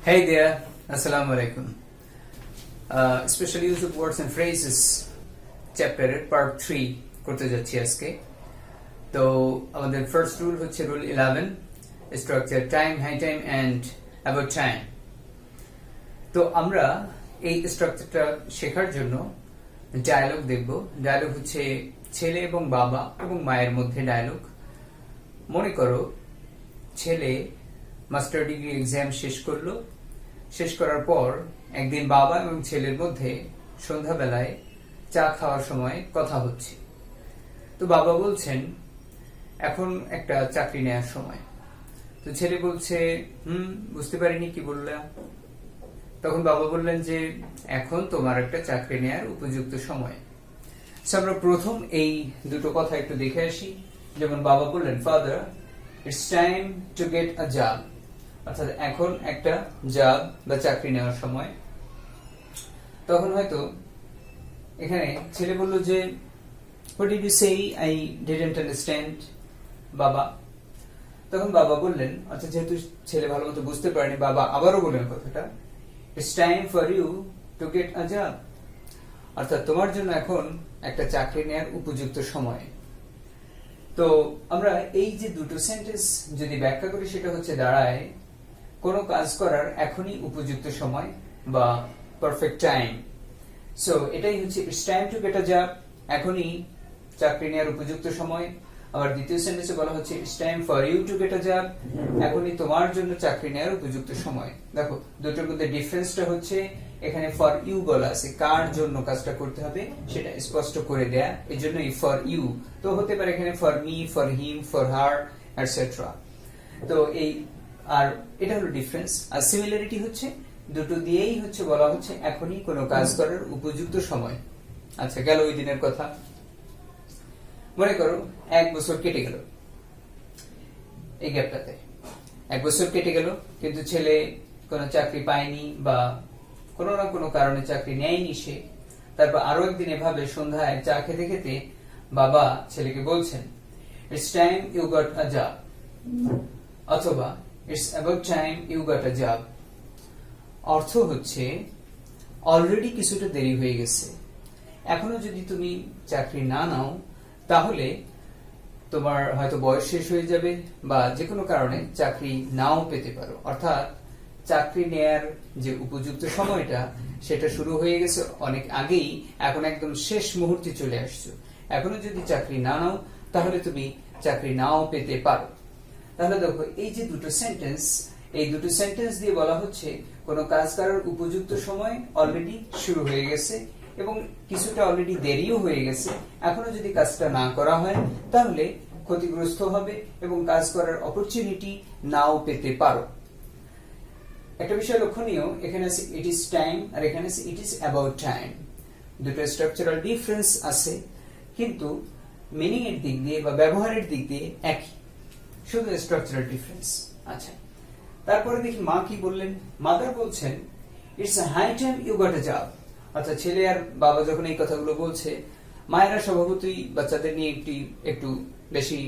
Hey there, Assalamu alaikum. Special use of words and phrases chapter part 3 করতে যাচ্ছি আজকে। তো আমাদের ফার্স্ট রুল হচ্ছে rule 11 structure time, high time and about time. তো আমরা এই স্ট্রাকচারটা শেখার জন্য ডায়ালগ দেখব। ডায়ালগ হচ্ছে ছেলে এবং বাবা এবং মায়ের মধ্যে ডায়ালগ। মনে করো ছেলে মাস্টার ডিগ্রি এক্সাম শেষ করলো। শেষ করার পর একদিন বাবা এবং ছেলের মধ্যে সন্ধ্যাবেলায় চা খাওয়ার সময় কথা হচ্ছে। তো বাবা বলছেন এখন একটা চাকরি নেওয়ার সময়। তো ছেলে বলছে বুঝতে পারিনি কি বললাম। তখন বাবা বললেন যে এখন তোমার একটা চাকরি নেওয়ার উপযুক্ত সময়। আমরা প্রথম এই দুটো কথা একটু দেখে আসি। যেমন বাবা বললেন father it's time to get a job, অর্থাৎ এখন একটা জব বা চাকরি নেওয়ার সময়। তখন হয়তো এখানে ছেলে বলল যে what did you say, I didn't understand বাবা। তখন বাবা বললেন, অর্থাৎ যেহেতু ছেলে ভালো মতো বুঝতে পারেনি, বাবা আবারও বললেন কথাটা it's time for you to get a job, অর্থাৎ তোমার জন্য এখন একটা চাকরি নেওয়ার উপযুক্ত সময়। তো আমরা এই যে দুটো সেন্টেন্স যদি ব্যাখ্যা করি সেটা হচ্ছে দাঁড়ায় কোনো কাজ করার এখনই উপযুক্ত সময় বা পারফেক্ট টাইম। সো এটাই হচ্ছে it's time to get a job, এখনই চাকরি নেওয়ার উপযুক্ত সময়। আবার দ্বিতীয় সেন্টেন্সে বলা হচ্ছে it's time for you to get a job, এখনই তোমার জন্য চাকরি নেওয়ার উপযুক্ত সময়। দেখো দুটোর মধ্যে ডিফারেন্সটা হচ্ছে এখানে ফর ইউ বলা আছে, কার জন্য কাজটা করতে হবে সেটা স্পষ্ট করে দেয়া, এই জন্য ফর ইউ। তো হতে পারে এখানে for me, for him, for her etcetera. তো এই আর এটা হলো ডিফারেন্স। আর সিমিলারিটি হচ্ছে দুটো দিয়েই হচ্ছে বলা হচ্ছে এখনই কোনো কাজ করার উপযুক্ত সময়। আচ্ছা, গেল ওই দিনের কথা। মনে করো 1 বছর কেটে গেল, এই গ্যাপটাতে 1 বছর কেটে গেল, কিন্তু ছেলে কোনো চাকরি পায়নি বা কোনো না কোনো কারণে চাকরি নেয়নি সে। তারপর আরো একদিন এভাবে সন্ধ্যায় চা খেতে খেতে বাবা ছেলেকে বলছেন it's time you got a job, অথবা it's about time you got a job. অর্থ হচ্ছে অলরেডি কিছুটা দেরি হয়ে গেছে, এখনো যদি তুমি চাকরি না নাও তাহলে তোমার হয়তো বয়স শেষ হয়ে যাবে বা যে কোনো কারণে চাকরি নাও পেতে পারো। অর্থাৎ চাকরি নেয়ার যে উপযুক্ত সময়টা সেটা শুরু হয়ে গেছে অনেক আগেই, এখন একদম শেষ মুহূর্তে চলে আসছো। এখনো যদি চাকরি না নাও তাহলে তুমি চাকরি নাও পেতে পারো। তাহলে দেখো এই যে দুটো সেন্টেন্স, এই দুটো সেন্টেন্স দিয়ে বলা হচ্ছে কোনো কাজ করার উপযুক্ত সময় অলরেডি শুরু হয়ে গেছে এবং কিছুটা অলরেডি দেরিও হয়ে গেছে। এখনো যদি কাজটা না করা হয় তাহলে ক্ষতিগ্রস্ত হবে এবং কাজ করার অপরচুনিটি নাও পেতে পারো। একটা বিষয় লক্ষণীয়, এখানে আছে ইট ইজ টাইম আর এখানে আছে ইট ইজ অ্যাবাউট টাইম। দুটো স্ট্রাকচারাল ডিফারেন্স আছে, কিন্তু মিনিং এর দিক দিয়ে বা ব্যবহারের দিক দিয়ে একই, শুধু স্ট্রাকচারাল ডিফারেন্স। আচ্ছা, তারপরে দেখি মা কি বললেন। মাদার বলছেন it's a high time you got a job, অর্থাৎ ছেলে আর বাবা যখন এই কথাগুলো বলছে, মায়েরা স্বভাবতই বাচ্চাদের নিয়ে একটু বেশি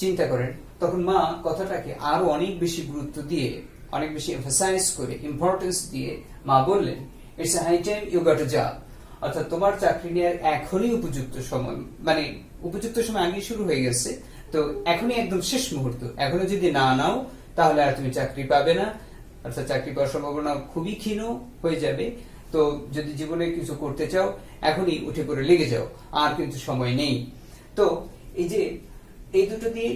চিন্তা করেন। তখন মা কথাটাকে আরো অনেক বেশি গুরুত্ব দিয়ে, অনেক বেশি এমফাসাইজ করে, ইম্পর্টেন্স দিয়ে মা বললেন it's a high time you got a job, অর্থাৎ তোমার চাকরি নেওয়ার এখনই উপযুক্ত সময়। মানে উপযুক্ত সময় আগেই শুরু হয়ে গেছে, তো এখনই একদম শেষ মুহূর্ত। এখনো যদি না নাও তাহলে আর তুমি চাকরি পাবে না, অর্থাৎ চাকরি পাওয়ার সম্ভাবনা খুবই ক্ষীণ হয়ে যাবে। তো যদি জীবনে কিছু করতে চাও এখনই উঠে পড়ে লেগে যাও, আর কিন্তু সময় নেই। তো এই যে এই দুটো দিয়ে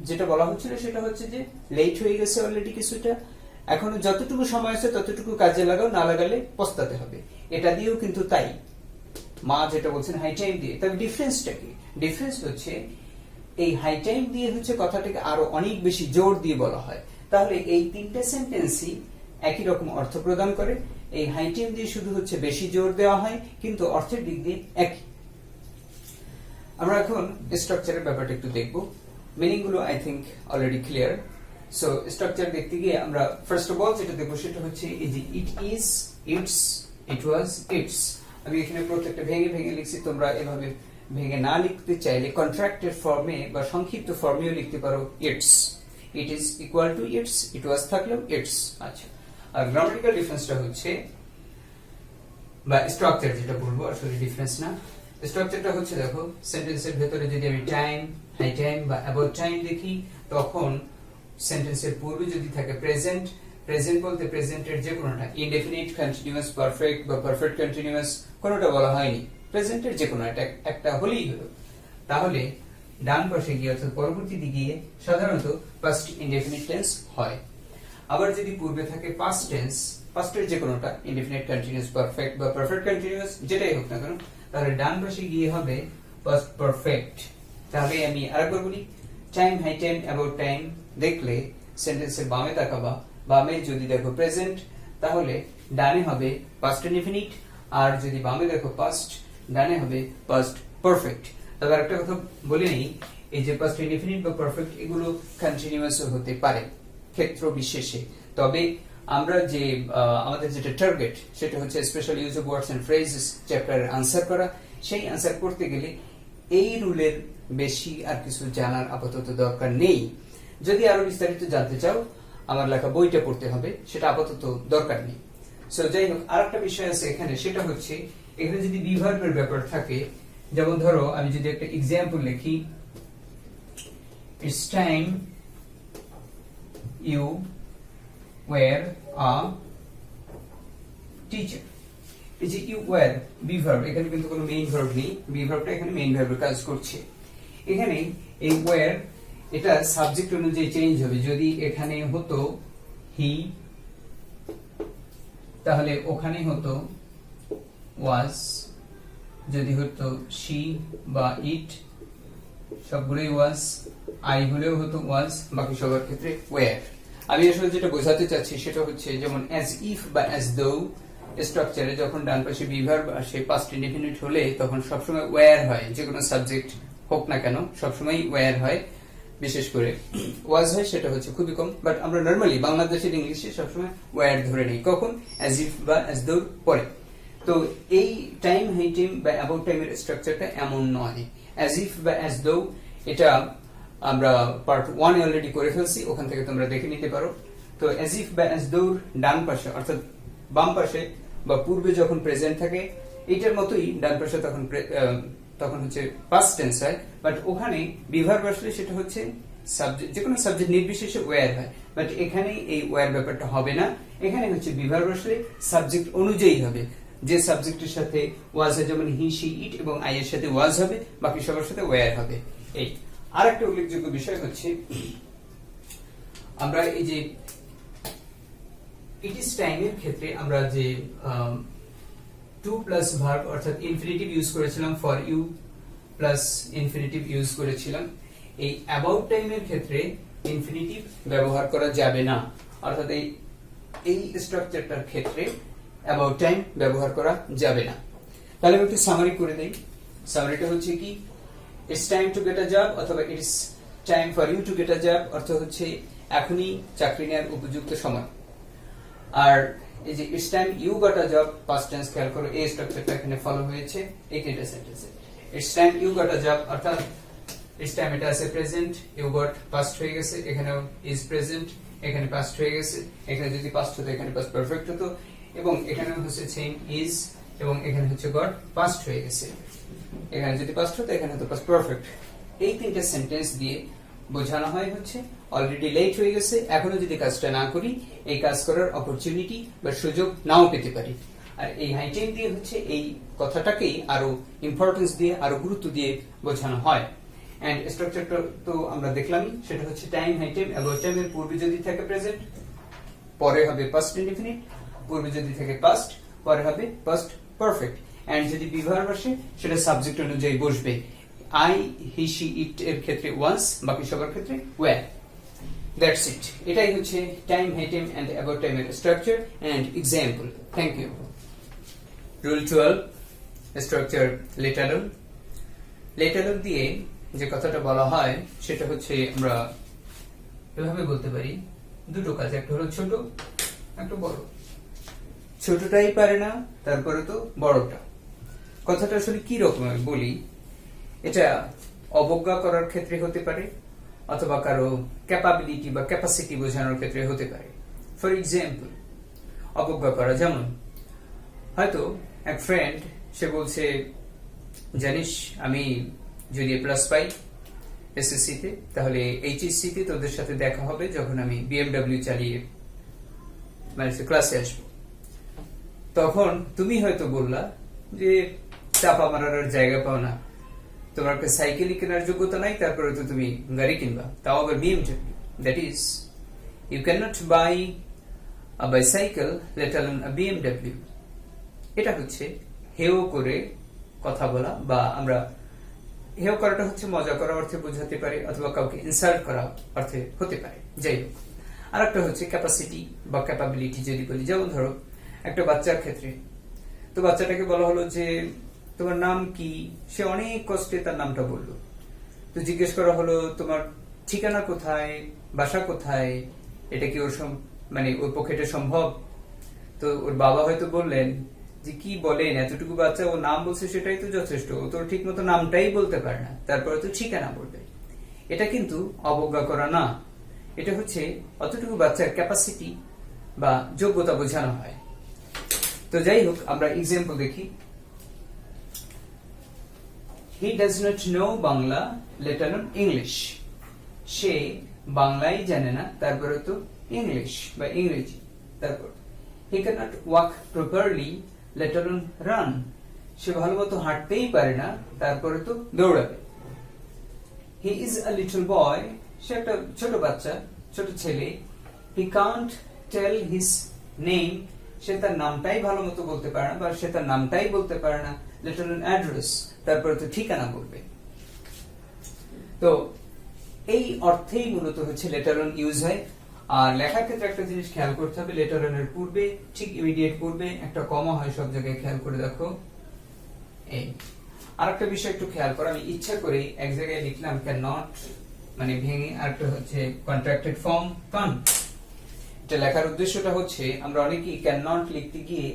যেটা বলা হচ্ছিল সেটা হচ্ছে যে লেট হয়ে গেছে অলরেডি কিছুটা, এখনো যতটুকু সময় আছে ততটুকু কাজে লাগাও, না লাগালে পস্তাতে হবে। এটা দিয়েও কিন্তু তাই মা যেটা বলছেন হাই টাইম দিয়ে। তবে ডিফারেন্সটা কি? ডিফারেন্স হচ্ছে এই হাই টাইম দিয়ে হচ্ছে কথাটাকে আরো অনেক বেশি জোর দিয়ে বলা হয়। তাহলে এই তিনটা সেন্টেন্সই একই রকম অর্থ প্রদান করে। এই হাই টাইম দিয়ে শুধু হচ্ছে বেশি জোর দেওয়া হয়, কিন্তু অর্থের দিক দিয়ে একই। আমরা এখন স্ট্রাকচারের ব্যাপারটা একটু দেখবো। মিনিং গুলো I think already clear. So structure দেখতে গিয়ে আমরা ফার্স্ট অফ অল যেটা দেখবো সেটা হচ্ছে এই যে it is, it's, it was, it's. আমি এখানে প্রত্যেকটা ভেঙে ভেঙে লিখছি, তোমরা এভাবে ভেঙে না লিখতে চাইলে কন্ট্রাক্টেড ফর্মে বা সংক্ষিপ্ত ফর্মেও লিখতে পারো it's. It is equal to it's, it was থাকলেও ইটস। আচ্ছা, আর গ্রামাটিক্যাল ডিফারেন্সটা হচ্ছে বা স্ট্রাকচার যেটা বলবো, আসলে ডিফারেন্স না, স্ট্রাকচারটা হচ্ছে দেখো সেন্টেন্সের ভেতরে যদি আমি টাইম, হাই টাইম বা অ্যাবাউট টাইম দেখি, তখন সেন্টেন্সের পূর্বে যদি থাকে প্রেজেন্ট, প্রেজেন্ট বলতে প্রেজেন্টের যে কোনোটা, ইনডেফিনিট, কন্টিনিউয়াস, পারফেক্ট বা পারফেক্ট কন্টিনিউয়াস কোনোটা বলা হয়নি, প্রেজেন্টের যে কোনো একটা হলেই হলো, তাহলে ডান পাশে গিয়ে অর্থাৎ পরবর্তীতে গিয়ে সাধারণত পাস্ট ইনডেফিনিট টেন্স হয়। আবার যদি পূর্বে থাকে পাস্ট টেন্স, পাস্টের যে কোনোটা, ইনডেফিনিট, কন্টিনিউয়াস, পারফেক্ট বা পারফেক্ট কন্টিনিউয়াস যেটাই হোক না কেন, তাহলে ডান পাশে গিয়ে হবে পাস্ট পারফেক্ট। তাহলে আমি আরেকবার বলি, time, high time, about time দেখলে সেন্টেন্সের বামে তাকাবা, বামে যদি দেখো প্রেজেন্ট তাহলে ডানে হবে পাস্ট ইনডেফিনিট, আর যদি বামে দেখো পাস্ট ডানে হবে পাস্ট পারফেক্ট। তবে আরেকটা কথা বলে নেই, এই যে পাস্ট ইনডেফিনিট বা পারফেক্ট এগুলো কন্টিনিউয়াস হতে পারে ক্ষেত্র বিশেষে, তবে আমরা যে আমাদের যেটা টার্গেট সেটা হচ্ছে special use of words and phrases চ্যাপ্টারের আনসার করা। সেই আনসার করতে গেলে এই রুলের বেশি আর কিছু জানার আপাতত দরকার নেই। যদি আরো বিস্তারিত জানতে চাও আমার লেখা বইটা পড়তে হবে, সেটা আপাতত দরকার নেই। সো যাই হোক, আরেকটা বিষয় আছে এখানে, সেটা হচ্ছে এখানে যদি বি ভার্বের ব্যাপার থাকে, যেমন ধরো আমি যদি একটা এক্সাম্পল লিখি, it's time you were a teacher. এই যে ইউ ওয়্যার বি ভার্ব, এখানে কিন্তু কোনো মেইন ভার্ব নেই, বি ভার্বটা এখানে মেইন ভার্বের কাজ করছে। এখানে এই ওয়্যার এটা সাবজেক্ট অনুযায়ী চেঞ্জ হবে। যদি এখানে হতো হি, তাহলে ওখানে হতো ওয়াজ, যদি হতো শি বা ইট সবগুলোই ওয়াজ, আই হলেও হতো ওয়াজ, বাকি সবার ক্ষেত্রে ওয়্যার। আমি আসলে যেটা বোঝাতে চাচ্ছি সেটা হচ্ছে যেমন অ্যাজ ইফ বা অ্যাজ দো স্ট্রাকচারে যখন ডান পাশে বি ভার্ব আসে পাস্ট ইনডেফিনিট হলে তখন সবসময় ওয়্যার হয়, যে কোনো সাবজেক্ট হোক না কেন সবসময় ওয়্যার হয়, বিশেষ করে ওয়াজ হয় সেটা হচ্ছে খুবই কম, বাট আমরা নর্মালি বাংলাদেশের ইংলিশে সবসময় ওয়্যার ধরে নেই, কখন অ্যাজ ইফ বা অ্যাজ দো পরে। তো এই টাইম, হাই টাইম বা অ্যাবাউট টাইমের স্ট্রাকচারটা এমন নয়। অ্যাজ ইফ বা অ্যাজ দো এটা আমরা পার্ট 1 অলরেডি করে ফেলছি, ওখান থেকে তোমরা দেখে নিতে পারো। তো অ্যাজ ইফ বা অ্যাজ দো ডান পাশে অর্থাৎ বাম পাশে বা পূর্বে যখন প্রেজেন্ট থাকে, এইটার মতোই ডান পাশে তখন হচ্ছে পাস্ট টেন্স হয়, বাট ওখানে বি ভার্ব আসলে সেটা হচ্ছে সাবজেক্ট, যে কোনো সাবজেক্ট নির্বিশেষে ওয়্যার হয়, বাট এখানে এই ওয়্যার ব্যাপারটা হবে না। এখানে হচ্ছে বি ভার্ব আসলে সাবজেক্ট অনুযায়ী হবে, যে সাবজেক্টের সাথে ওয়াজ হয়, যেমন হি, শি, ইট এবং আই এর সাথে ওয়াজ হবে, বাকি সবার সাথে ওয়্যার হবে। এই আরেকটা উল্লেখযোগ্য বিষয় হচ্ছে আমরা এই যে ইট ইজ টাইমের ক্ষেত্রে আমরা যে টু প্লাস ভার্ব অর্থাৎ ইনফিনিটিভ ইউজ করেছিলাম, for you plus infinitive use করেছিলাম। এই অ্যাবাউট টাইমের ক্ষেত্রে ইনফিনিটিভ ব্যবহার করা যাবে না, অর্থাৎ এই স্ট্রাকচারটার ক্ষেত্রে অ্যাবাউট টাইম ব্যবহার করা যাবে না। তাহলে আমি একটু সামারি করে দেই। সামারিটা হচ্ছে কি, it's time to get a job অথবা it's time for you to get a job অর্থ হচ্ছে এখনই চাকরি নেওয়ার উপযুক্ত সময়। আর এই যে it's time you got a job past tense, খেয়াল করো এই স্ট্রাকচারটা এখানে ফলো হয়েছে এই তিনটা সেন্টেন্সে। It's time you got a job অর্থাৎ ইটস টাইম এটা আছে প্রেজেন্ট, ইউ গট পাস্ট হয়ে গেছে, এখানেও ইজ প্রেজেন্ট, এখানে পাস্ট হয়ে গেছে, এখানে যদি পাস্ট হতো এখানে পাস্ট পারফেক্ট হতো, এবং এখানে হচ্ছে সেম ইজ এবং এখানে হচ্ছে গট পাস্ট হয়ে গেছে, এখানে যদি পাস্ট হতো এখানে হতো পাস্ট পারফেক্ট। এই তিনটা সেন্টেন্স দিয়ে বোঝানো হয় হচ্ছে অলরেডি লেট হয়ে গেছে, এখনো যদি কাজটা না করি এই কাজ করার অপরচুনিটি বা সুযোগ নাও পেতে পারি। আর এই হাই টাইম দিয়ে হচ্ছে এই কথাটাকেই আরো ইম্পর্টেন্স দিয়ে আরো গুরুত্ব দিয়ে বোঝানো হয়। এন্ড স্ট্রাকচারটা তো আমরা দেখলামই, সেটা হচ্ছে time, high time, about time এর পূর্বে যদি থাকে প্রেজেন্ট, পরে হবে পাস্ট ইনডেফিনিট, পূর্বে যদি থাকে পাস্ট, পরে হবে পাস্ট পারফেক্ট। এন্ড যদি বি ভার্ব আসে সেটা সাবজেক্ট অনুযায়ী বসবে, আই, হি, শি, ইট এর ক্ষেত্রে ওয়ান্স, বাকি সবার ক্ষেত্রে ওয়্যার। That's it. এটাই হচ্ছে time, high time and about time এর structure and example. Thank you. Rule 12, structure letter letter দিয়ে যে কথাটা বলা হয় সেটা হচ্ছে আমরা এভাবে বলতে পারি, দুটো কাজ, একটা হলো ছোট, একটা বড়। ছোটটাই পারে না, তারপরে তো বড়টা। কথাটা আসলে কি রকম আমি বলি, এটা অবজ্ঞা করার ক্ষেত্রে হতে পারে অথবা কারো ক্যাপাবিলিটি বা ক্যাপাসিটি বোঝানোর ক্ষেত্রে হতে পারে। ফর এক্সাম্পল, অবজ্ঞা করা। যেমন হয়তো এক ফ্রেন্ড সে বলছে, জানিস আমি যদি প্লাস পাই এসএসসি তে, তাহলে এইচএসসি তে তোদের সাথে দেখা হবে যখন আমি বিএমডব্লিউ চালিয়ে মানে ক্লাসে আসবো। তখন তুমি হয়তো বললা যে চাপা মারার জায়গা পাও না, তোমার সাইকেলই কেনার যোগ্যতা নাই, তারপরে তো তুমি গাড়ি কিনবা, তাও আবার BMW. That is you can not buy a bicycle let alone a BMW. এটা হচ্ছে হেও করে কথা বলা, বা আমরা হেও করাটা হচ্ছে মজা করা অর্থে বোঝাতে পারে, অথবা কাউকে ইনসাল্ট করা অর্থে হতে পারে। যাই হোক, আর একটা হচ্ছে ক্যাপাসিটি বা ক্যাপাবিলিটি যদি বলি। যেমন ধরো একটা বাচ্চার ক্ষেত্রে, তো বাচ্চাটাকে বলা হলো যে তোমার নাম কি, সে অনেক কষ্টে তার নামটা বললো। তো জিজ্ঞেস করা হলো তোমার ঠিকানা কোথায়, বাসা কোথায়, এটা কি ওর মানে ওর পক্ষে এটা সম্ভব? তো ওর বাবা হয়তো বললেন যে কি বলেন, এতটুকু বাচ্চা, ও নাম বলছে সেটাই তো যথেষ্ট, ও তো ঠিক মতো নামটাই বলতে পারে না, তারপরে তো ঠিকানা বলবে। এটা কিন্তু অবজ্ঞা করা না, এটা হচ্ছে অতটুকু বাচ্চার ক্যাপাসিটি বা যোগ্যতা বোঝানো হয়। তো যাই হোক, আমরা এক্সাম্পল দেখি। He does not know Bangla let alone English. সে বাংলাই জানে না, তারপরে তো ইংলিশ বা ইংরেজি। তারপর he can not walk properly let alone run. সে ভালো মতো হাঁটতেই পারে না, তারপরে তো দৌড়াবে। He is a little boy. সে একটা ছোট বাচ্চা, ছোট ছেলে। He can't tell his name. সে তার নামটাই ভালো মতো বলতে পারে না, বা সে তার নামটাই বলতে পারে না। লেট অ্যালোন অ্যাড্রেস, তারপরে তো ঠিকানা বলবে। তো এই অর্থেই মূলত হচ্ছে লেটার অন ইউজ হয়। আর লেখার ক্ষেত্রে একটা জিনিস খেয়াল করতে হবে, লেটার অন এর পূর্বে, ঠিক ইমিডিয়েট পূর্বে একটা কমা হয় সব জায়গায়, খেয়াল করে দেখো। এই আরেকটা বিষয় একটু খেয়াল করো, আমি ইচ্ছা করে এক জায়গায় লিখলাম ক্যান নট, মানে ভেঙে, আরেকটা হচ্ছে কন্ট্রাক্টেড ফর্ম কান্ট। এটা লেখার উদ্দেশ্যটা হচ্ছে আমরা অনেকেই ক্যান নট লিখতে গিয়ে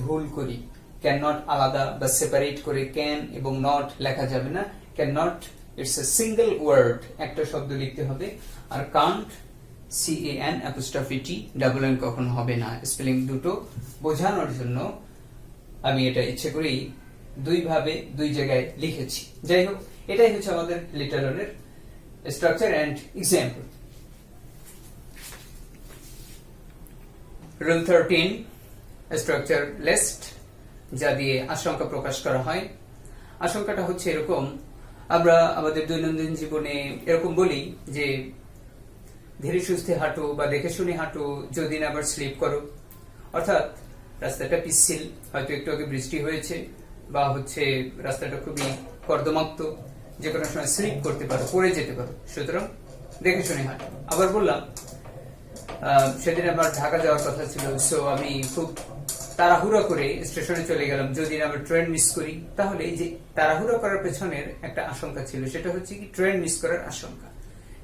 ভুল করি। ক্যান নট আলাদা বা সেপারেট করে ক্যান এবং নট লেখা যাবে না। Can not it's a single word, একটা শব্দ লিখতে হবে। আর can't CAN apostrophe T double N কখনো হবে না। স্পেলিং দুটো বোঝানোর জন্য আমি এটা ইচ্ছে করেই দুই ভাবে দুই জায়গায় লিখেছি। যাই হোক, এটাই হচ্ছে আমাদের লেটার অনের structure and example. Rule 13 structure lest, যা দিয়ে আশঙ্কা প্রকাশ করা হয়। আশঙ্কাটা হচ্ছে এরকম, আমরা আমাদের দৈনন্দিন জীবনে এরকম বলি যে ধীরে সুস্থে হাঁটো বা দেখে শুনে হাঁটো, যদি না আবার স্লিপ করো। অর্থাৎ রাস্তাটা পিচ্ছিল, হয়তো একটু আগে বৃষ্টি হয়েছে, বা হচ্ছে রাস্তাটা খুবই কর্দমাক্ত, যে কোনো সময় স্লিপ করতে পারো, পড়ে যেতে পারো, সুতরাং দেখে শুনে হাঁটো। আবার বললাম সেদিন আমার ঢাকা যাওয়ার কথা ছিল, সো আমি খুব তাড়াহুড়া করে স্টেশনে চলে গেলাম। যদি আবার ট্রেন মিস করি, তাহলে এই যে তাড়াহুড়া করার পেছনের একটা আশঙ্কা ছিল, সেটা হচ্ছে কি ট্রেন মিস করার আশঙ্কা।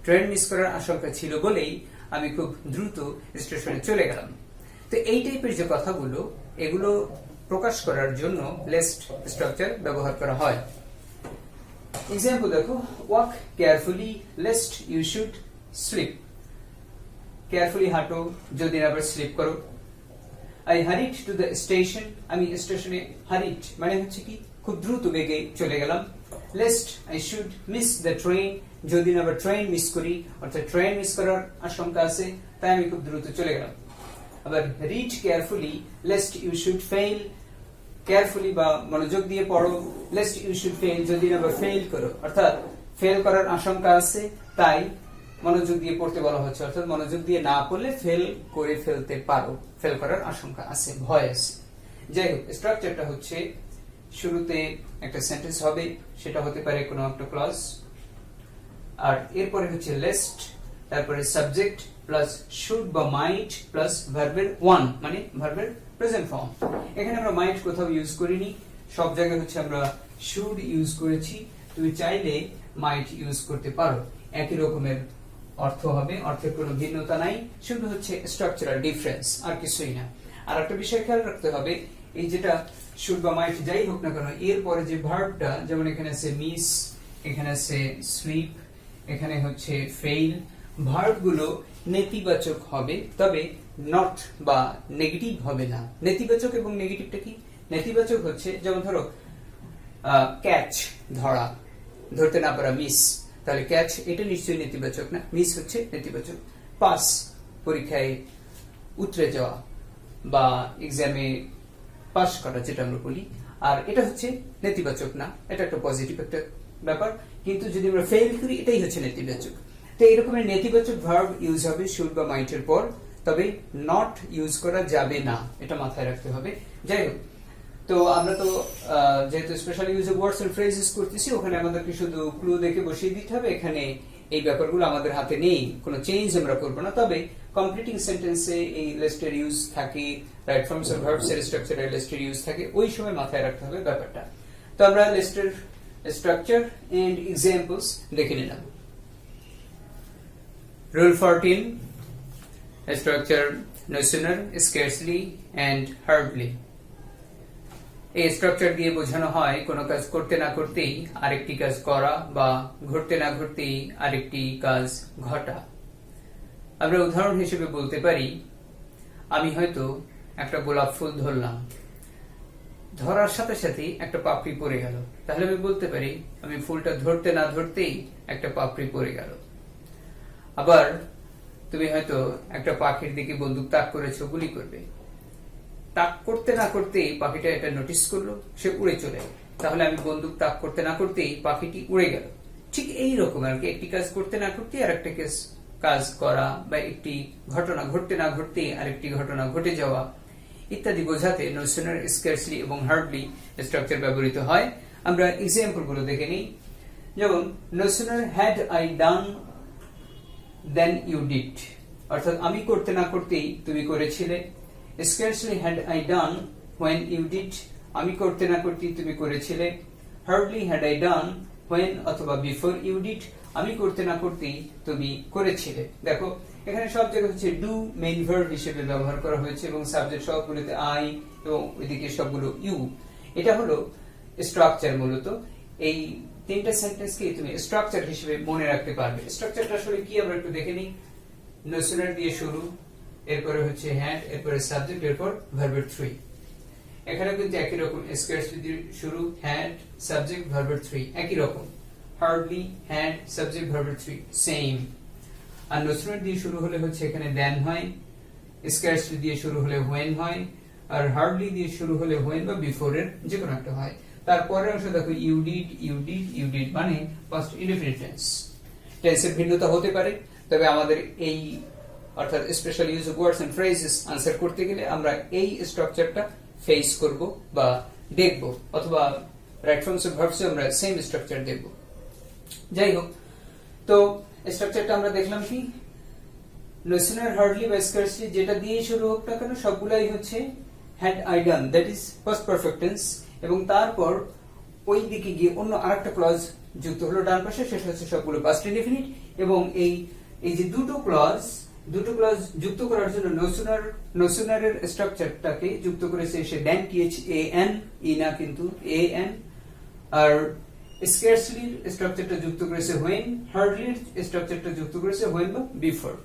ট্রেন মিস করার আশঙ্কা ছিল বলেই আমি খুব দ্রুত স্টেশনে চলে গেলাম। তো এই টাইপের যে কথাগুলো, এগুলো প্রকাশ করার জন্য লিস্ট স্ট্রাকচার ব্যবহার করা হয়। এক্সাম্পল দেখো, walk carefully lest you should slip. Carefully হাঁটো, যদি আবার স্লিপ করো। I hurried to the station, আমি স্টেশনে হারিড মানে হচ্ছে কি খুব দ্রুত বেগে চলে গেলাম। Lest I should miss the train, যদি আবার ট্রেন মিস করি, অর্থাৎ ট্রেন মিস করার আশঙ্কা আছে, তাই আমি খুব দ্রুত চলে গেলাম। আবার read carefully lest you should fail, carefully বা মনোযোগ দিয়ে পড়ো। Lest you should fail, যদি আবার ফেল করো, অর্থাৎ ফেল করার আশঙ্কা আছে, তাই মনোযোগ দিয়ে পড়তে বলা হচ্ছে। অর্থাৎ মনোযোগ দিয়ে না পড়লে ফেল করে ফেলতে পারো, ফেল করার আশঙ্কা আছে, ভয় আছে। যাই হোক, স্ট্রাকচারটা হচ্ছে শুরুতে একটা সেন্টেন্স হবে, সেটা হতে পারে কোনো একটা ক্লজ, আর এরপরে হচ্ছে লিস্ট, তারপরে সাবজেক্ট প্লাস শুড বা মাইট প্লাস ভার্বের ওয়ান, মানে ভার্বের প্রেজেন্ট ফর্ম। এখানে আমরা মাইট কোথাও ইউজ করিনি, সব জায়গায় হচ্ছে আমরা শুড ইউজ করেছি। তুমি চাইলে মাইট ইউজ করতে পারো, একই রকমের অর্থ হবে, অর্থের কোনো ভিন্নতা নাই, শুধু হচ্ছে স্ট্রাকচারাল ডিফারেন্স, আর কিছুই না। আর একটা বিষয় খেয়াল রাখতে হবে, এই যেটা শুড বা মাইট যাই হোক না কেন, এর পরে যে ভার্বটা, যেমন এখানে আছে মিস, এখানে আছে স্লিপ, এখানে হচ্ছে ফেইল, ভার্বগুলো নেতিবাচক হবে, তবে নট বা নেগেটিভ হবে না। নেতিবাচক এবং নেগেটিভটা কি? নেতিবাচক হচ্ছে যেমন ধরো ক্যাচ, ধরা, ধরতে না পারা, মিস, তাহলে ক্যাচ এটা নিশ্চয়ই নেতিবাচক না, মিস হচ্ছে নেতিবাচক। পাস, পরীক্ষায় উতরে যাওয়া বা এক্সামে পাস করা যেটা আমরা বলি, আর এটা হচ্ছে নেতিবাচক না, এটা একটা পজিটিভ একটা ব্যাপার। কিন্তু যদি আমরা ফেল করি এটাই হচ্ছে নেতিবাচক। তো এরকমের নেতিবাচক ভার্ব ইউজ হবে শুড বা মাইট এর পর, তবে নট ইউজ করা যাবে না, এটা মাথায় রাখতে হবে। যাই হোক, তো আমরা তো যেহেতু special use of words and phrases করতেছি, ওখানে আমাদেরকে শুধু ক্লু দেখে বসিয়ে দিতে হবে। এখানে এই ব্যাপারগুলো আমাদের হাতে নেই, কোনো চেঞ্জ আমরা করবো না। তবে কমপ্লিটিং সেন্টেন্সে এই লিস্টের ইউজ থাকে, রাইট ফর্মস অফ ভার্বস এর স্ট্রাকচারে লিস্টের ইউজ থাকে, ওই সময় মাথায় রাখতে হবে ব্যাপারটা। তো আমরা লিস্টের স্ট্রাকচার এন্ড এক্সাম্পলস দেখে নিলাম। Rule 14, structure no sooner, scarcely and hardly। এই স্ট্রাকচার দিয়ে বোঝানো হয় কোনো কাজ করতে না করতেই আরেকটি কাজ করা বা ঘটতে না ঘটতেই আরেকটি কাজ ঘটা। আমরা উদাহরণ হিসেবে বলতে পারি, আমি হয়তো একটা গোলাপ ফুল ধরলাম, ধরার সাথে সাথে একটা পাপড়ি পড়ে গেল, তাহলে আমি বলতে পারি আমি ফুলটা ধরতে না ধরতেই একটা পাপড়ি পড়ে গেল। আবার তুমি হয়তো একটা পাখির দিকে বন্দুক তাক করেছো, গুলি করবে, তাক করতে না করতেই পাখিটা এটা নোটিস করলো, সে উড়ে চলে গেল, তাহলে আমি বন্দুক তাক করতে না করতেই পাখিটি উড়ে গেল। ঠিক এই রকম আর কি, একটি কাজ করতে না করতেই আর একটা কাজ করা বা একটি ঘটনা ঘটতে না ঘটতেই আরেকটি ঘটনা ঘটে যাওয়া ইত্যাদি বোঝাতে no sooner, scarcely এবং hardly স্ট্রাকচার ব্যবহৃত হয়। আমরা এক্সাম্পল গুলো দেখে নিই। যেমন no sooner had I done than you did, অর্থাৎ আমি করতে না করতেই তুমি করেছিলে। scarcely had I done when you did, আমি করতে না করতেই তুমি করেছিলে। hardly had I done when অথবা before you did, আমি করতে না করতেই তুমি করেছিলে। দেখো এখানে সব জায়গায় হচ্ছে ডু মেইন ভার্ব হিসেবে ব্যবহার করা হয়েছে এবং সাবজেক্ট সবগুলোতে আই এবং ওইদিকে সবগুলো ইউ। এটা হলো স্ট্রাকচার। মূলত এই তিনটা সেন্টেন্সকে তুমি স্ট্রাকচার হিসেবে মনে রাখতে পারবে। স্ট্রাকচারটা আসলে কি আমরা একটু দেখে নিই। no sooner দিয়ে শুরু, এরপরে হচ্ছে had, এরপরে সাবজেক্ট, এরপর ভার্বের 3। এখানে কিন্তু একই রকম, scarcely দিয়ে শুরু, had, সাবজেক্ট, ভার্বের 3 একই রকম। hardly, had, সাবজেক্ট, ভার্বের 3 সেম। আর no sooner দিয়ে শুরু হলে হচ্ছে এখানে than হয়, scarcely দিয়ে শুরু হলে when হয়, আর hardly দিয়ে শুরু হলে when বা before এর যে কোনো একটা হয়। তারপরের অংশ দেখো you did, you did, you did মানে past indefinite tense। টেন্সের ভিন্নতা হতে পারে, তবে আমাদের এই অর্থাৎ special use of words and phrases answer করতে গেলে আমরা এই স্ট্রাকচারটা ফেস করব বা দেখব, অথবা রাইট ফর্মস অফ ভার্বসে আমরা সেম স্ট্রাকচার দেখব। যাই হোক, তো স্ট্রাকচারটা আমরা দেখলাম কি, no sooner, hardly বা scarcely যেটা দিয়ে শুরু হোক না কেন সবগুলাই হচ্ছে had I done, that is past perfect tense, এবং তারপর ওই দিকে গিয়ে অন্য আরেকটা ক্লজ যুক্ত হলো ডান পাশে, সেটা হচ্ছে সবগুলো past indefinite। এবং এই যে দুটো ক্লজ যুক্ত করার জন্য no sooner এর স্ট্রাকচারটাকে যুক্ত করেছে সে than, THAN, ই না কিন্তু AN, আর scarcely এর স্ট্রাকচারটা যুক্ত করেছে when, hardly এর স্ট্রাকচারটা যুক্ত করেছে when বা before।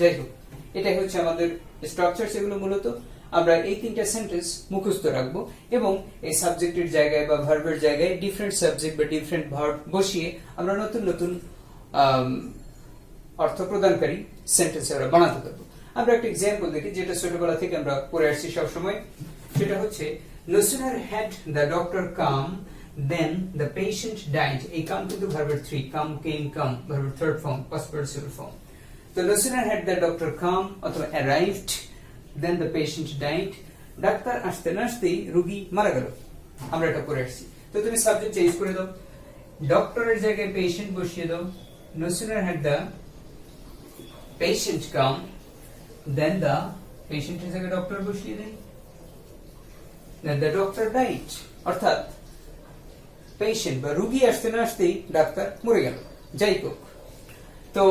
যাই হোক, এটাই হচ্ছে আমাদের স্ট্রাকচার। সেগুলো মূলত আমরা এই তিনটা সেন্টেন্স মুখস্থ রাখবো এবং এই সাবজেক্টের জায়গায় বা ভার্বের জায়গায় ডিফারেন্ট সাবজেক্ট বা ডিফারেন্ট ভার্ব বসিয়ে আমরা নতুন নতুন অর্থ প্রদানকারী সেন্টেন্স আমরা বানাতে পারবো। আমরা একটা এক্সাম্পল দেখি যেটা ছোটবেলা থেকে আমরা পড়ে আসছি সব সময়। সেটা হচ্ছে no sooner had the doctor come then the patient died। এই come কিন্তু ভার্বের 3, come, came, come ভার্বের third form, past participle form. তো no sooner had the doctor come অথবা arrived then the patient died, doctor আসতে না আসতেই রোগী মারা গেল। আমরা এটা পড়ে আসছি। তো তুমি সাবজেক্ট চেঞ্জ করে দাও, ডক্টরের জায়গায় পেশেন্ট বসিয়ে দাও। no sooner had the patient come then the পেশেন্টের জায়গায় ডক্টর বসিয়ে দেই, then the doctor died, অর্থাৎ পেশেন্ট বা রোগী আসতে না আসতেই ডাক্তার মরে গেল। যাই হোক, তো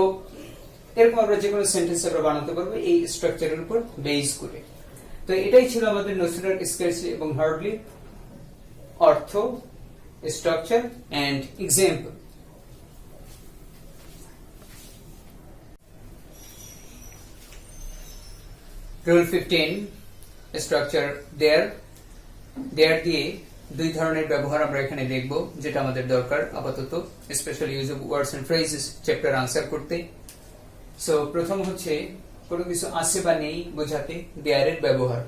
এরকম আমরা যে কোনো সেন্টেন্স আমরা বানাতে পারবো এই স্ট্রাকচারের উপর বেস করে। তো এটাই ছিল আমাদের no sooner, scarcely এবং hardly অর্থ, structure and example. Rule 15 structure there দিয়ে দুই ধরনের ব্যবহার আমরা এখানে দেখব, যেটা আমাদের দরকার আপাতত, special use of words and phrases chapter answer করতে। সো প্রথম হচ্ছে কোনো কিছু আছে বা নেই বোঝাতে দেয়ার এর ব্যবহার,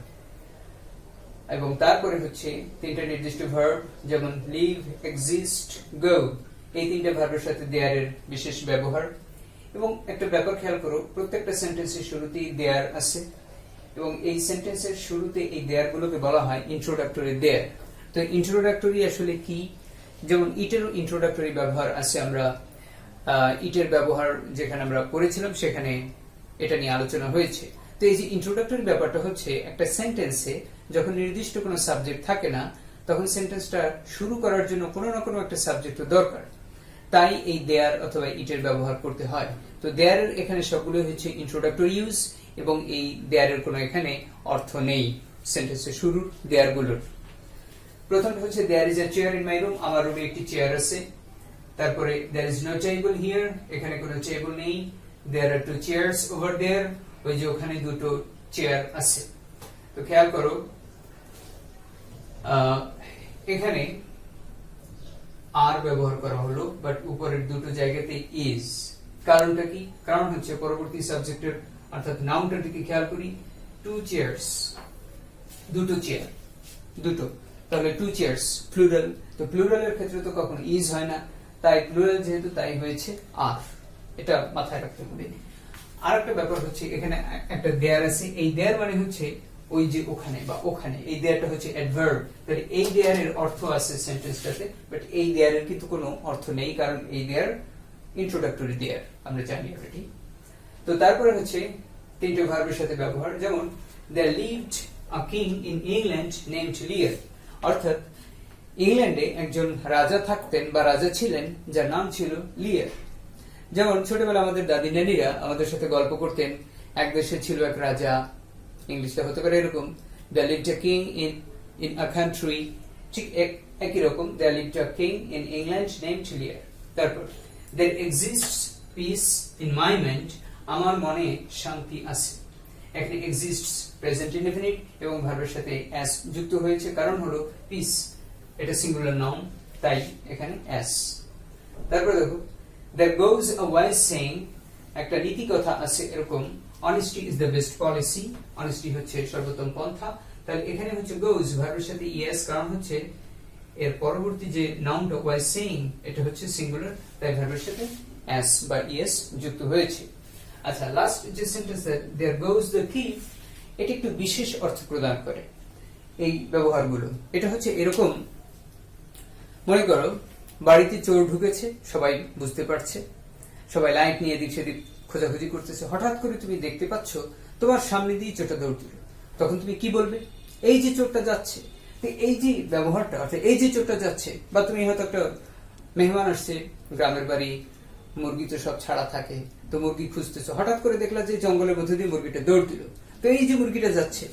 এবং তারপরে হচ্ছে তিনটা নির্দিষ্ট ভার্ব, যেমন লিভ, এক্সিস্ট, গো, এই তিনটা ভার্বের সাথে দেয়ার এর বিশেষ ব্যবহার। এবং একটা ব্যাপার খেয়াল করো, প্রত্যেকটা সেন্টেন্সের শুরুতেই দেয়ার আছে, এবং এই সেন্টেন্সের শুরুতে এই দেয়ার গুলোকে বলা হয় ইন্ট্রোডাক্টরি দেয়ার। তো ইন্ট্রোডাক্টরি আসলে কি? যেমন ইটেরও ইন্ট্রোডাক্টরি ব্যবহার আছে, আমরা ইটের ব্যবহার যেখানে আমরা পড়েছিলাম সেখানে এটা নিয়ে আলোচনা হয়েছে। তো এই যে ইন্ট্রোডাক্টরি ব্যাপারটা হচ্ছে একটা সেন্টেন্সে যখন নির্দিষ্ট কোনো সাবজেক্ট থাকে না, তখন সেন্টেন্সটা শুরু করার জন্য কোনো না কোনো একটা সাবজেক্ট দরকার, তাই এই দেয়ার অথবা ইটের ব্যবহার করতে হয়। তো দেয়ারের এখানে সবগুলো হচ্ছে ইন্ট্রোডাক্টরি ইউজ, এবং এই দেয়ারের কোনো এখানে অর্থ নেই সেন্টেন্সের শুরুর দেয়ারগুলোর। প্রথমটা হচ্ছে there is a chair in my room, আমার রুমে একটি চেয়ার আছে। তারপরে there is no table here, এখানে কোনো টেবিল নেই। There are two chairs over there, ওই যে ওখানে দুটো চেয়ার আছে। তো খেয়াল করো এখানে আর ব্যবহার করা হলো, বাট উপরের দুটো জায়গাতে ইজ। কারণটা কি? কারণ হচ্ছে পরবর্তী সাবজেক্টের অর্থাৎ নাউনটার দিকে খেয়াল করি, টু চেয়ার্স, দুটো চেয়ার, দুটো, তাহলে টু চেয়ার্স প্লুরাল। তো প্লুরালের ক্ষেত্রে তো কখনো ইজ হয় না, তাই প্লুরাল যেহেতু তাই হয়েছে আর, এটা মাথায় রাখতে হবে। আর একটা ব্যাপার হচ্ছে এখানে একটা দেয়ার আছে, এই দেয়ার মানে হচ্ছে ওই যে ওখানে বা ওখানে, এই দেয়ারটা হচ্ছে অ্যাডভার্ব। তাহলে এই দেয়ারের অর্থ আছে সেন্টেন্সটাতে, বাট এই দেয়ারের কিন্তু কোনো অর্থ নেই, কারণ এই দেয়ার ইন্ট্রোডাক্টরি দেয়ার, আমরা জানি অলরেডি। তো তারপরে হচ্ছে তিনটে ভার্বের সাথে ব্যবহার, যেমন there lived a king in England named Lear, অর্থাৎ ইংল্যান্ডে একজন রাজা থাকতেন বা রাজা ছিলেন যার নাম ছিল লিয়ার। যেমন ছোটবেলা আমাদের দাদি নানিরা আমাদের সাথে গল্প করতেন, এক দেশে ছিল এক রাজা, ইংলিশটা হতে পারে এরকম, there lived a king in a country, ঠিক একই রকম, there lived a king in England named Lear। তারপর there exists peace in my mind, আমার মনে শান্তি আছে। এখানে exists প্রেজেন্ট ইনডেফিনিট এবং ভার্বের সাথে as যুক্ত হয়েছে, কারণ হলো পিস, এটা সিঙ্গুলার নাউন, তাই এখানে as। তারপর দেখো there goes a wise saying, একটা নীতি কথা আছে এরকম, honesty is the best policy, honesty হচ্ছে সর্বোত্তম পন্থা। তাহলে এখানে হচ্ছে goes ভার্বের সাথে yes, কারণ হচ্ছে এর পরবর্তী যে নাউনটা wise saying এটা হচ্ছে সিঙ্গুলার, তাই ভার্বের সাথে as বা yes যুক্ত হয়েছে। আচ্ছা, লাস্ট যে sentence there goes the thief, এটা একটু বিশেষ অর্থ প্রদান করে এই ব্যবহারগুলো। এটা হচ্ছে এরকম, মনে করো বাড়িতে চোর ঢুকেছে, সবাই বুঝতে পারছে, সবাই লাইট নিয়ে এদিক সেদিক খোঁজাখুঁজি করতেছে, হঠাৎ করে তুমি দেখতে পাচ্ছ তোমার সামনে দিয়ে চোরটা দৌড় দিল, তখন তুমি কি বলবে? এই যে চোরটা যাচ্ছে। এই যে ব্যবহারটা, অর্থাৎ এই যে চোরটা যাচ্ছে, বা তুমি হয়তো একটা মেহমান আসছে গ্রামের বাড়ি, মুরগি তো সব ছাড়া থাকে, তো মুরগি খুঁজতেছো, হঠাৎ করে দেখলা যে জঙ্গলের মধ্যে দিয়ে মুরগিটা দৌড় দিল, তো এই যে মুরগিটা যাচ্ছে,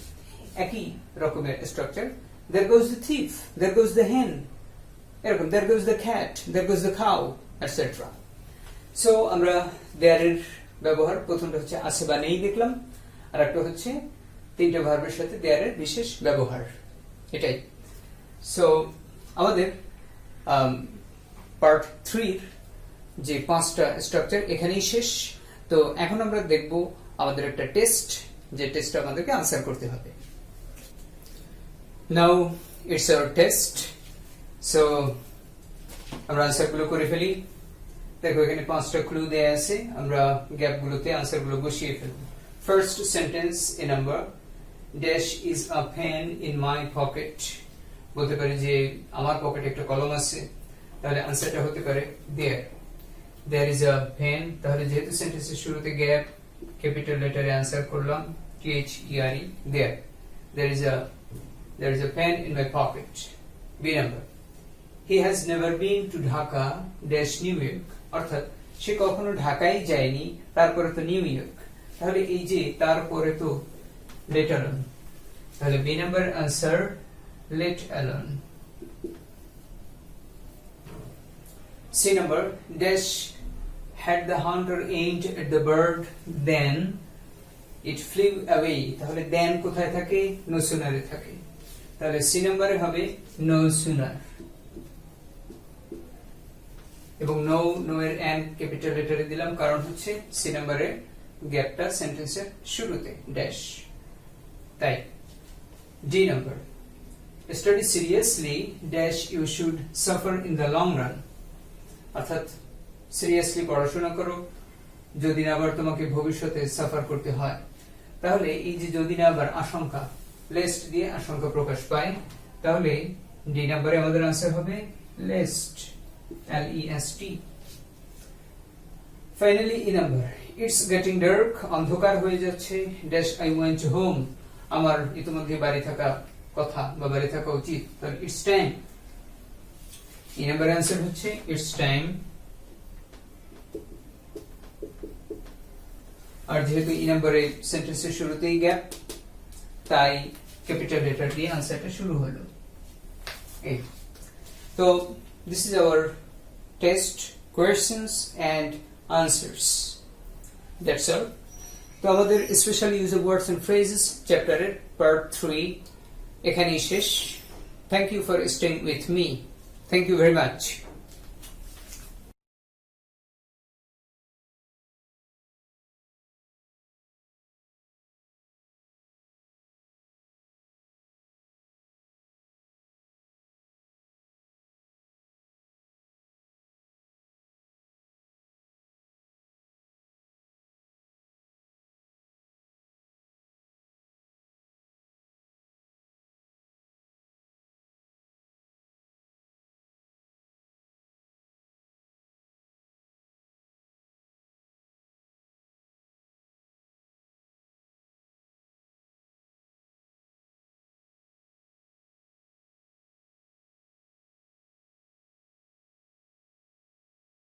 একই রকমের structure, there goes the thief, there goes the hen, এরকম there goes the cat, there goes the cow, etc. So আমরা there এর ব্যবহার, প্রথমটা হচ্ছে আছে বা নেই দেখলাম, আর একটা হচ্ছে তিনটা ভার্বের সাথে there এর বিশেষ ব্যবহার, এটাই। সো আমাদের পার্ট 3 যে 5টা স্ট্রাকচার এখানেই শেষ। তো এখন আমরা দেখব আমাদের একটা টেস্ট, যে টেস্টটা আমাদেরকে আনসার করতে হবে। Now it's hour test. So আমরা আনসারগুলো করে ফেলি। দেখো এখানে 5টা ক্লু দেয়া আছে, আমরা গ্যাপগুলোতে আনসারগুলো বসিয়ে ফেলব। First sentence A number, dash is a pen in my pocket, বলতে পারি যে আমার পকেটে একটা কলম আছে, তাহলে আনসারটা হতে পারে দেয়ার। There is a pen, তাহলে যেহেতু সেন্টেন্সের শুরুতে গ্যাপ, ক্যাপিটাল লেটারে আনসার করলাম THERE, there. There is a pen in my pocket. B number, he has never been to Dhaka dash New York, অর্থাৎ সে কখনো ঢাকায় যায়নি, তারপরে তো নিউ ইয়র্ক, তাহলে এই যে তারপরে তো let alone, তাহলে B number answer let alone. C number, dash had the hunter aimed at the bird then it flew away, তাহলে দেন কোথায় থাকে? নো সুনারে থাকে। তাহলে সি নাম্বারে হবে নো সুনার, এবং নো এর এন্ড ক্যাপিটাল লেটারে দিলাম, কারণ হচ্ছে সি নাম্বারে গ্যাপটা সেন্টেন্সের শুরুতে ড্যাশ। তাই D number, study seriously dash you should suffer in the long run, অর্থাৎ সিরিয়াসলি পড়াশোনা করো, যদি না আবার তোমাকে ভবিষ্যতে সাফার করতে হয়। তাহলে এই যে যদি না আবার আশঙ্কা, লেস্ট দিয়ে আশঙ্কা প্রকাশ পায়, তাহলে ডি নাম্বারে আমাদের আনসার হবে lest, LEST। Finally E number, it's getting dark, অন্ধকার হয়ে যাচ্ছে, ড্যাশ আই ওয়েন্ট হোম, আমার ইতিমধ্যে বাড়ি থাকা কথা বা বাড়ি থাকা উচিত, তাহলে ইটস টাইম। ই নাম্বারের আনসার হচ্ছে ইটস টাইম। আর যেহেতু ই নাম্বারে সেন্টেন্সের শুরুতেই গ্যাপ, তাই ক্যাপিটাল লেটার দিয়ে আনসারটা শুরু হলো। এই তো this is our test questions and answers, that's all. তো আমাদের special use of words and phrases চ্যাপ্টারের পার্ট 3 এখানেই শেষ। Thank you for staying with me. Thank you very much.